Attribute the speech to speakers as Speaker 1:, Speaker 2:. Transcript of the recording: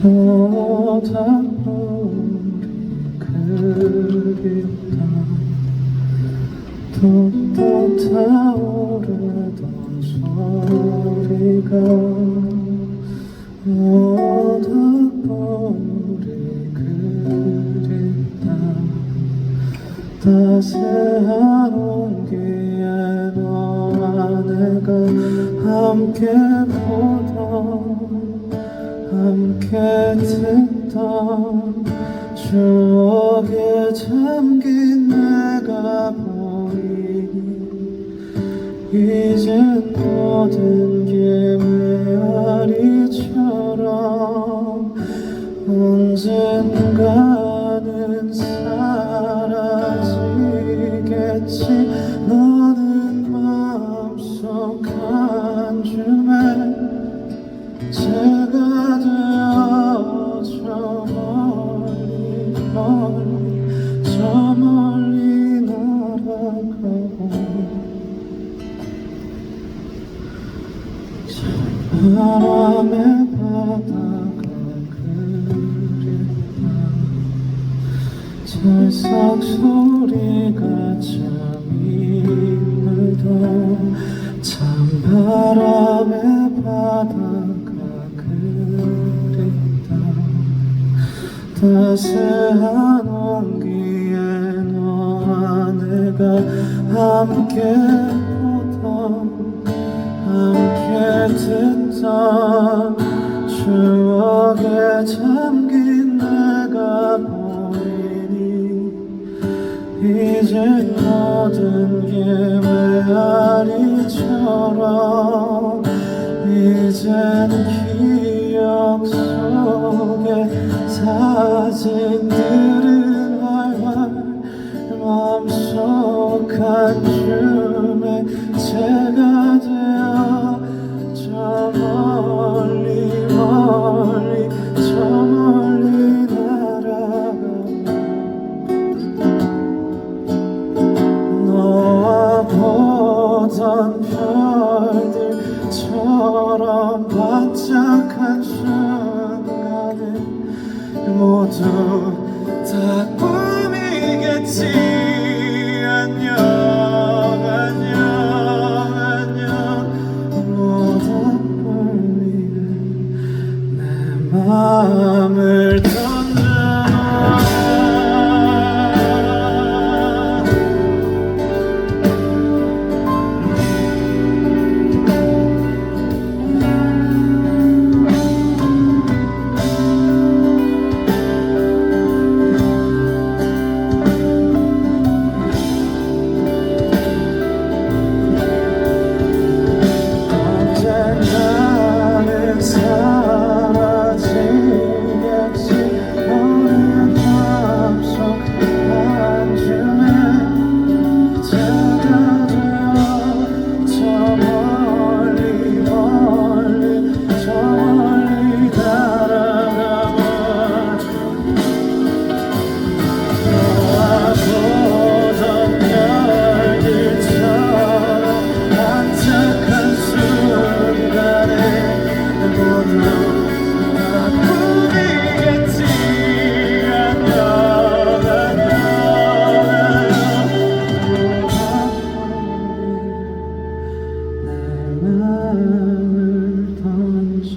Speaker 1: 보다 우리 그립다 또 타오르던 소리가 보다 우리 그립다 따스한 온기에 너와 내가 함께 보던 함께 듣던 추억에 잠긴 내가 보이니 이젠 모든 게 메아리처럼 언젠가는 사라지겠지 너는 마음속 한 줌에 제가 되어 저 멀리 날아가고 저 바람의 바다가 그립다 찰싹 소리가 잠이 들던 찬바람의 바다가 그립다 따스한 온기에 너와 내가 함께 보던 함께 듣던 추억에 잠긴 내가 보이니 이제 모든 게 메아리처럼 이젠 기억 속에 사진들은 활활 마음속 한 줌에 제가 되어 저 멀리 날아가 너와 보던 별들처럼 반짝한 순간은 모두 다 꿈이겠지 안녕 안녕 안녕 모든 멀리는 내 마음을 언젠가는 사라지겠지 너는 마음속 한 줌에 제가 되어 저 멀리 날아가봐 너와 보던 별들처럼 반짝한 순간에 모두 다 꿈이겠지 안녕 안녕 내 마음을 던져